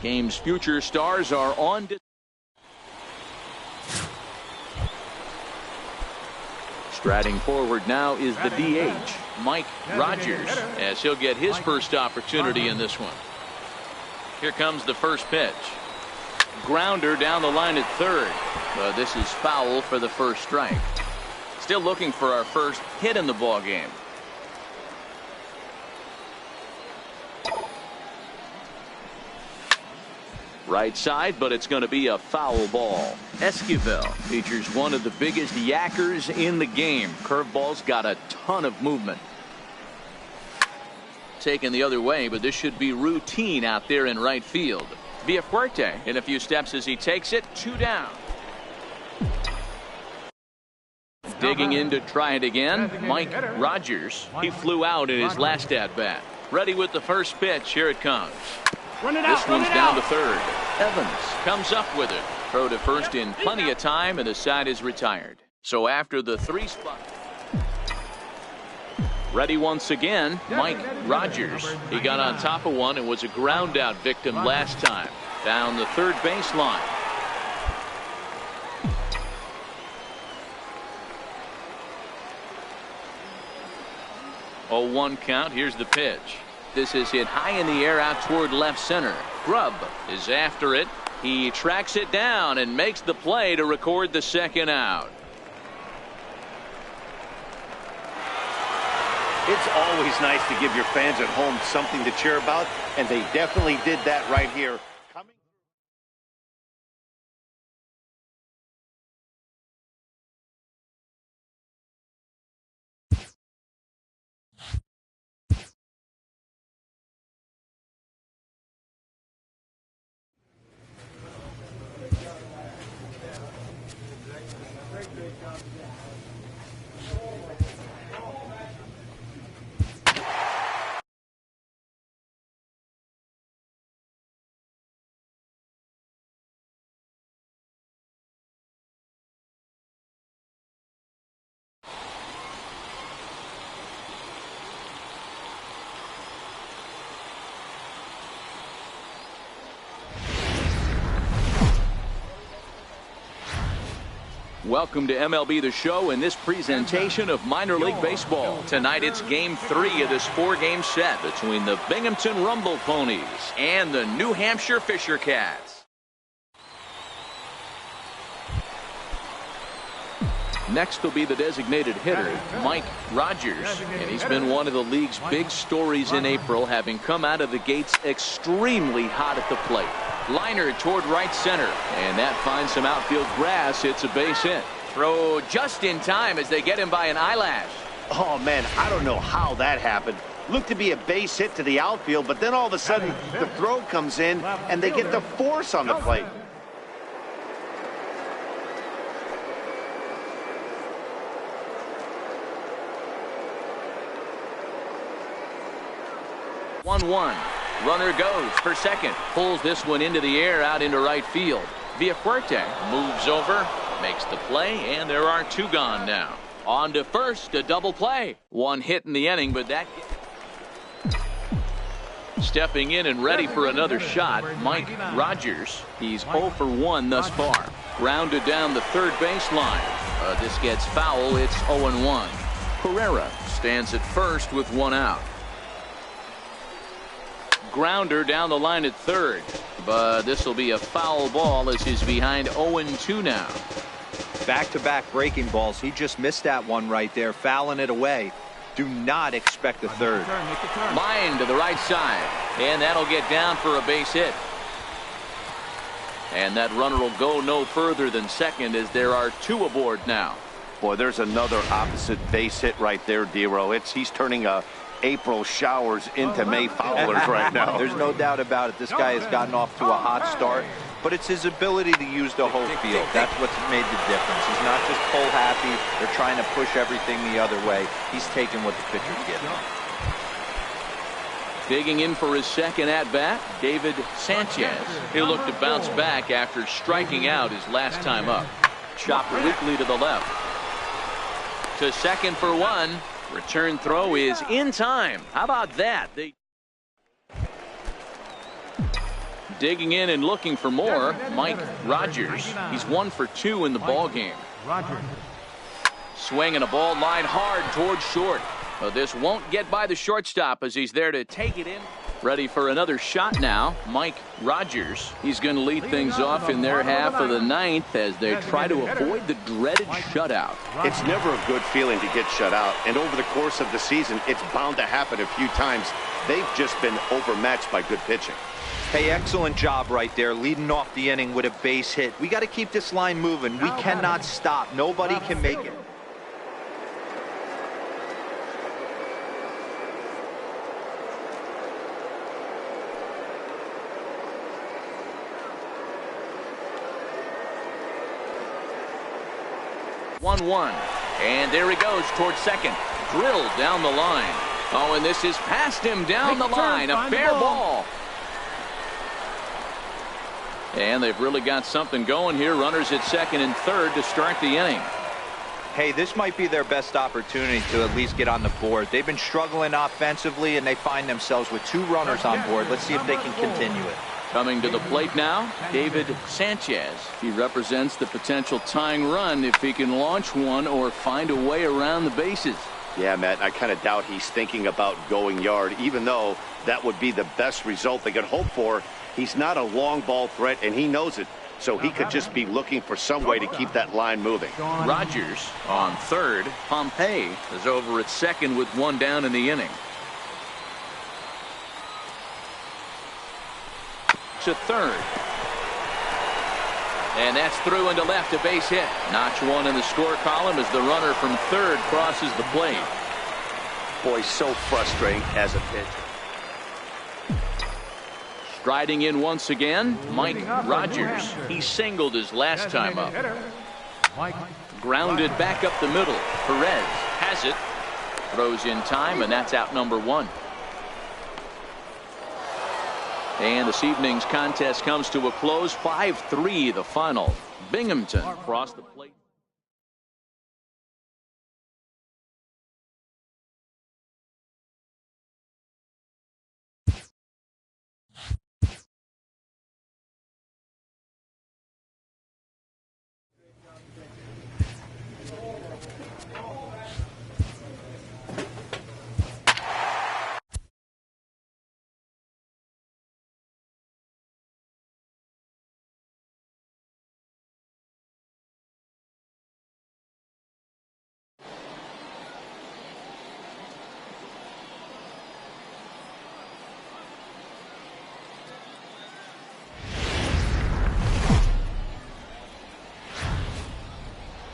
game's future stars are on. Striding forward now is the DH, Mike Rogers, as he'll get his first opportunity in this one. Here comes the first pitch. Grounder down the line at third. But this is foul for the first strike. Still looking for our first hit in the ball game. Right side, but it's going to be a foul ball. Esquivel features one of the biggest yackers in the game. Curveball's got a ton of movement. Taken the other way, but this should be routine out there in right field. Villafuerte in a few steps as he takes it. 2 down. Digging in to try it again, Mike Rogers. He flew out in his last at bat. Ready with the first pitch. Here it comes. This one's down to third. Evans comes up with it. Throw to first in plenty of time, and the side is retired. So after the 3 spot. Ready once again, Mike Rogers. He got on top of one and was a ground out victim last time. Down the third baseline. Oh, 1 count. Here's the pitch. This is hit high in the air out toward left center. Grubb is after it. He tracks it down and makes the play to record the second out. It's always nice to give your fans at home something to cheer about, and they definitely did that right here. Welcome to MLB The Show in this presentation of minor league baseball. Tonight it's game 3 of this 4-game set between the Binghamton Rumble Ponies and the New Hampshire Fisher Cats. Next will be the designated hitter, Mike Rogers, and he's been one of the league's big stories in April, having come out of the gates extremely hot at the plate. Liner toward right center, and that finds some outfield grass. It's a base hit. Throw just in time as they get him by an eyelash. Oh, man, I don't know how that happened. Looked to be a base hit to the outfield, but then all of a sudden the throw comes in, and they get the force on the plate. One. Runner goes for second. Pulls this one into the air out into right field. Villafuerte moves over, makes the play, and there are 2 gone now. On to first, a double play. 1 hit in the inning, but that... Stepping in and ready for another shot, Mike Rogers. He's 0 for 1 thus far. Grounded down the third baseline. This gets foul. It's 0-1. Pereira stands at first with 1 out. Grounder down the line at third, but this will be a foul ball as he's behind 0-2 now. Back-to-back breaking balls. He just missed that one right there, fouling it away. Do not expect a third. Line to the right side, and that'll get down for a base hit. And that runner will go no further than second as there are 2 aboard now. Boy, there's another opposite base hit right there, Dero. He's turning April showers into May foulers right now. There's no doubt about it. This guy has gotten off to a hot start, but it's his ability to use the whole field. That's what's made the difference. He's not just pull happy. They're trying to push everything the other way. He's taking what the pitcher's giving him. Digging in for his second at-bat, David Sanchez. He'll look to bounce back after striking out his last time up. Chopped weakly to the left. To second for 1. Return throw is in time. How about that? Digging in and looking for more, Mike Rogers. He's 1 for 2 in the ball game. Swinging a ball line hard towards short. Well, this won't get by the shortstop as he's there to take it in. Ready for another shot now, Mike Rogers. He's going to lead things off in their half of the ninth as they try to avoid the dreaded shutout. It's never a good feeling to get shut out, and over the course of the season, it's bound to happen a few times. They've just been overmatched by good pitching. Hey, excellent job right there, leading off the inning with a base hit. We got to keep this line moving. We cannot stop. Nobody can make it. One, and there he goes towards second. Drilled down the line. Oh, and this is past him down the line. A fair ball. And they've really got something going here. Runners at second and third to start the inning. Hey, this might be their best opportunity to at least get on the board. They've been struggling offensively, and they find themselves with 2 runners on board. Let's see if they can continue it. Coming to the plate now, David Sanchez. He represents the potential tying run if he can launch one or find a way around the bases. Yeah, Matt, I kind of doubt he's thinking about going yard, even though that would be the best result they could hope for. He's not a long ball threat, and he knows it, so he could just be looking for some way to keep that line moving. Rogers on third. Pompey is over at second with 1 down in the inning. To third. And that's through into left, a base hit. Notch 1 in the score column as the runner from third crosses the plate. Boy, so frustrating as a pitcher. Striding in once again, Mike Rogers. He singled his last time up. Grounded back up the middle. Perez has it. Throws in time, and that's out number 1. And this evening's contest comes to a close. 5-3 the final. Binghamton across the plate.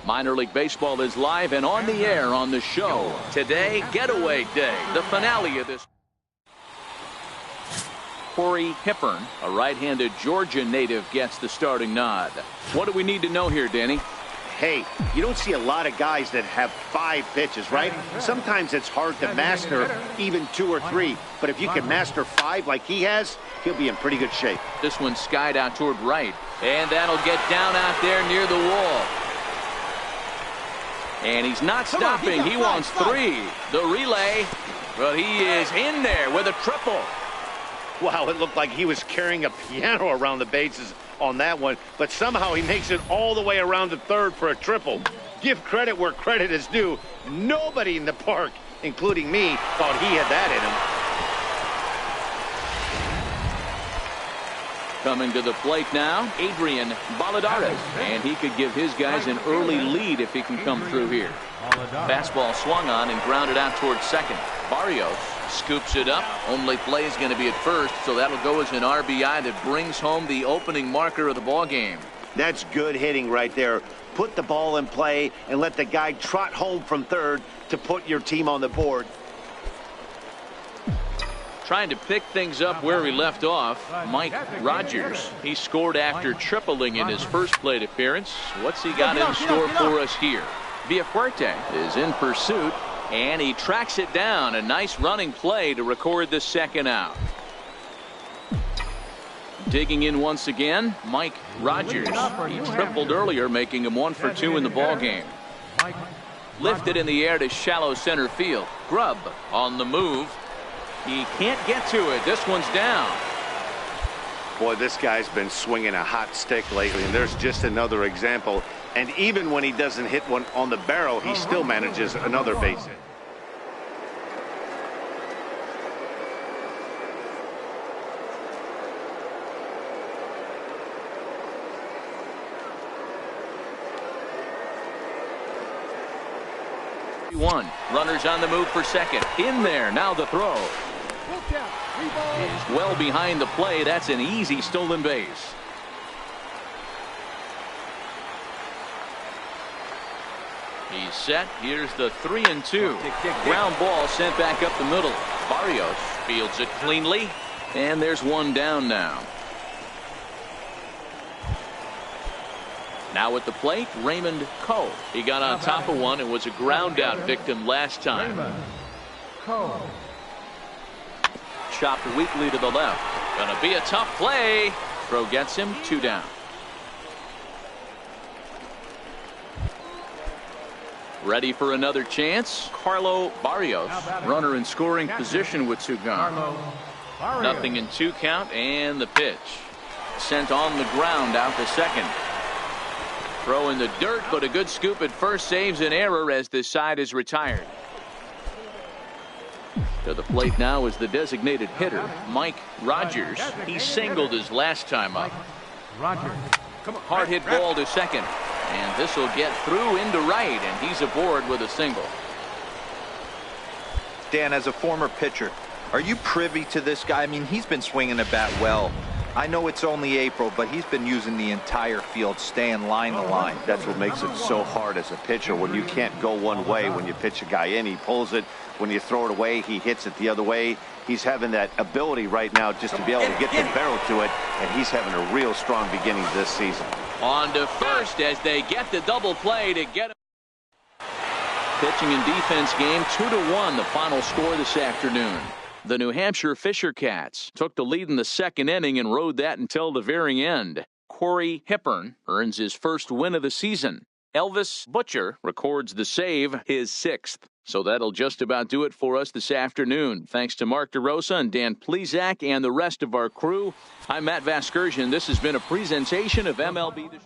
Minor League Baseball is live and on the air on the show. Today, Getaway Day, the finale of this. Corey Hippern, a right-handed Georgia native, gets the starting nod. What do we need to know here, Danny? Hey, you don't see a lot of guys that have 5 pitches, right? Sometimes it's hard to master even 2 or 3. But if you can master 5 like he has, he'll be in pretty good shape. This one skied out toward right. And that'll get down out there near the wall. And he's not stopping. He wants 3. The relay. But he is in there with a triple. Wow, it looked like he was carrying a piano around the bases on that one. But somehow he makes it all the way around to third for a triple. Give credit where credit is due. Nobody in the park, including me, thought he had that in him. Coming to the plate now, Adrian Baladares. And he could give his guys an early lead if he can come through here. Fastball swung on and grounded out towards second. Barrios scoops it up. Only play is going to be at first, so that'll go as an RBI that brings home the opening marker of the ball game. That's good hitting right there. Put the ball in play and let the guy trot home from third to put your team on the board. Trying to pick things up where we left off, Mike Rogers. He scored after tripling in his first plate appearance. What's he got in store for us here? Villafuerte is in pursuit, and he tracks it down. A nice running play to record the second out. Digging in once again, Mike Rogers. He tripled earlier, making him 1 for 2 in the ball game. Lifted in the air to shallow center field. Grubb on the move. He can't get to it. This one's down. Boy, this guy's been swinging a hot stick lately, and there's just another example. And even when he doesn't hit one on the barrel, he still manages another base hit. Runners on the move for second. In there. Now the throw. Is well behind the play. That's an easy stolen base. He's set. Here's the 3-2. Ground ball sent back up the middle. Barrios fields it cleanly. And there's one down now. Now at the plate, Raymond Cole. He got on top of one and was a ground out victim last time. Chopped weakly to the left. Gonna be a tough play. Throw gets him, 2 down. Ready for another chance. Carlo Barrios, runner in scoring position with 2 gone. Nothing in 2 count, and the pitch. Sent on the ground out to second. Throw in the dirt, but a good scoop at first saves an error as this side is retired. To the plate now is the designated hitter, Mike Rogers. He singled his last time up. Hard hit ball to second. And this will get through into right, and he's aboard with a single. Dan, as a former pitcher, are you privy to this guy? I mean, he's been swinging the bat well. I know it's only April, but he's been using the entire field, staying line to line. That's what makes it so hard as a pitcher when you can't go one way. When you pitch a guy in, he pulls it. When you throw it away, he hits it the other way. He's having that ability right now just to be able to get the barrel to it, and he's having a real strong beginning this season. On to first as they get the double play to get him. Pitching and defense game 2-1, the final score this afternoon. The New Hampshire Fisher Cats took the lead in the second inning and rode that until the very end. Corey Hippern earns his first win of the season. Elvis Butcher records the save, his 6th. So that'll just about do it for us this afternoon. Thanks to Mark DeRosa and Dan Plesac and the rest of our crew. I'm Matt Vasgersian. This has been a presentation of MLB The Show.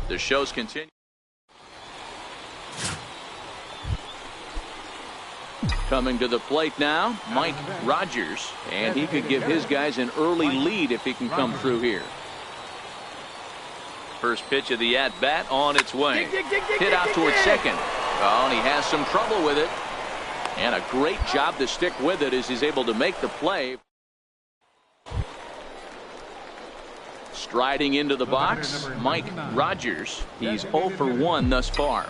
The show's continue. Coming to the plate now, Mike Rogers, and he could give his guys an early lead if he can come through here. First pitch of the at-bat on its way. Hit out towards second. Oh, and he has some trouble with it. And a great job to stick with it as he's able to make the play. Striding into the box, Mike Rogers. He's 0 for 1 thus far.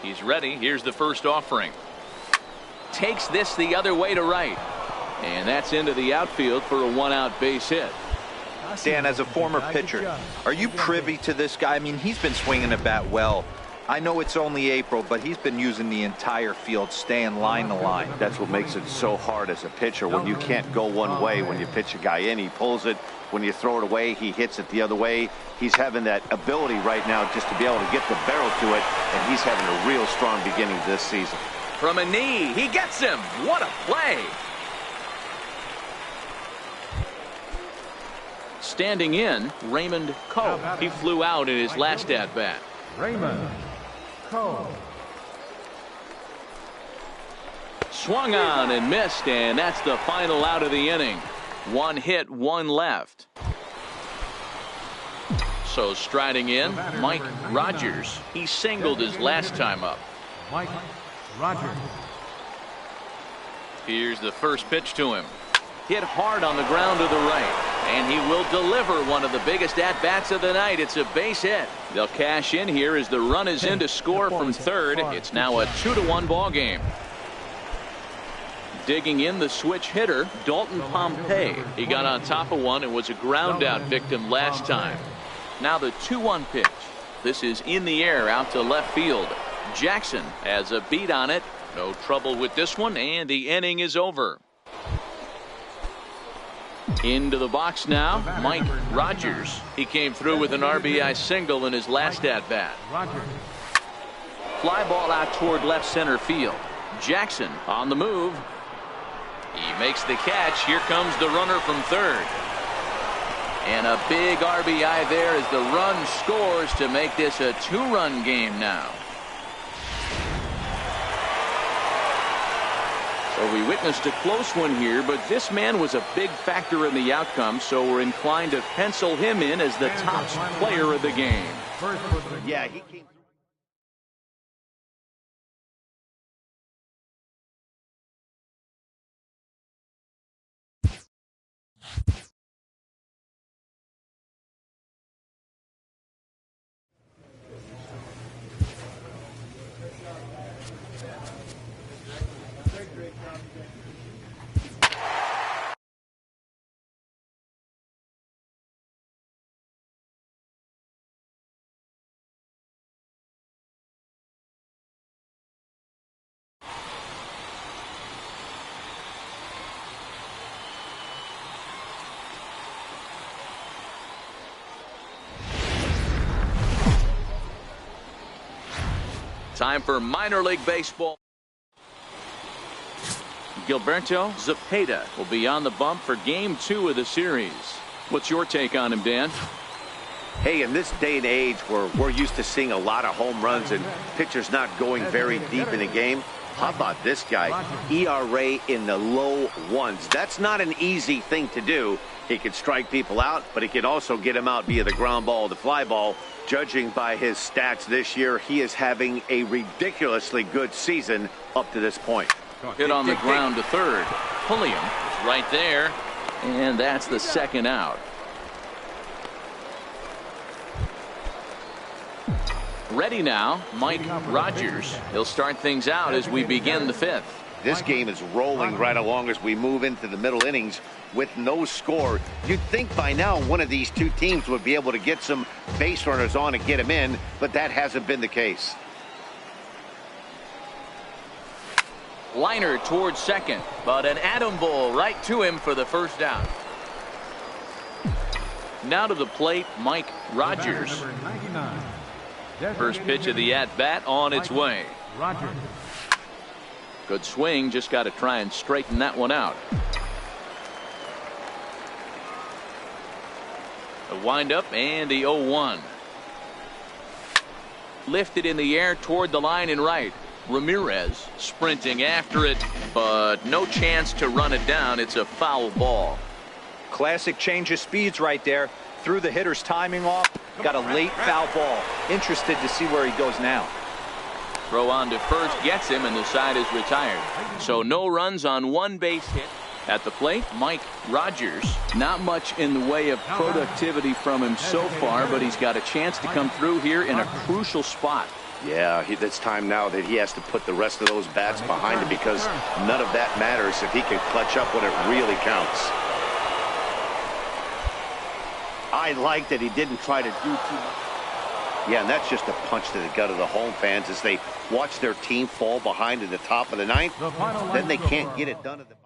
He's ready. Here's the first offering. Takes this the other way to right. And that's into the outfield for a 1-out base hit. Dan, as a former pitcher, are you privy to this guy? I mean, he's been swinging the bat well. I know it's only April, but he's been using the entire field, staying line to line. That's what makes it so hard as a pitcher when you can't go one way. When you pitch a guy in, he pulls it. When you throw it away, he hits it the other way. He's having that ability right now just to be able to get the barrel to it, and he's having a real strong beginning this season. From a knee, he gets him. What a play. Standing in, Raymond Cole. He flew out in his last at-bat. Raymond Cole. Swung on and missed, and that's the final out of the inning. 1 hit, 1 left. So striding in, Mike Rogers. He singled his last time up. Mike Rogers. Here's the first pitch to him. Hit hard on the ground to the right. And he will deliver one of the biggest at-bats of the night. It's a base hit. They'll cash in here as the run is in to score from third. It's now a 2-1 ball game. Digging in the switch hitter, Dalton Pompey. He got on top of one and was a ground out victim last time. Now the 2-1 pitch. This is in the air out to left field. Jackson has a beat on it. No trouble with this one, and the inning is over. Into the box now, Mike Rogers. He came through with an RBI single in his last at-bat. Fly ball out toward left center field. Jackson on the move. He makes the catch. Here comes the runner from third. And a big RBI there as the run scores to make this a 2-run game now. So we witnessed a close one here, but this man was a big factor in the outcome, so we're inclined to pencil him in as the top player of the game. Yeah, he came. Time for minor league baseball. Gilberto Zepeda will be on the bump for game 2 of the series. What's your take on him, Dan? Hey, in this day and age where we're used to seeing a lot of home runs and pitchers not going very deep in a game, how about this guy? ERA in the low ones. That's not an easy thing to do. He can strike people out, but he can also get them out via the ground ball or the fly ball. Judging by his stats this year, he is having a ridiculously good season up to this point. Hit on the ground to third. Pulliam is right there, and that's the second out. Ready now, Mike Rogers. He'll start things out as we begin the 5th. This game is rolling right along as we move into the middle innings with no score. You'd think by now one of these two teams would be able to get some base runners on and get them in, but that hasn't been the case. Liner towards second, but an atom bowl right to him for the first down. Now to the plate, Mike Rogers. First pitch of the at-bat on its way. Good swing, just got to try and straighten that one out. The windup and the 0-1. Lifted in the air toward the line and right. Ramirez sprinting after it, but no chance to run it down. It's a foul ball. Classic change of speeds right there. Threw the hitter's timing off. Got a late foul ball. Interested to see where he goes now. Throw on to first gets him, and the side is retired. So no runs on one base hit. At the plate, Mike Rogers. Not much in the way of productivity from him so far, but he's got a chance to come through here in a crucial spot. Yeah, it's time now that he has to put the rest of those bats behind him, because none of that matters if he can clutch up when it really counts. I like that he didn't try to do too much. Yeah, and that's just a punch to the gut of the home fans as they watch their team fall behind in the top of the 9th. Then they can't get it done at the bottom.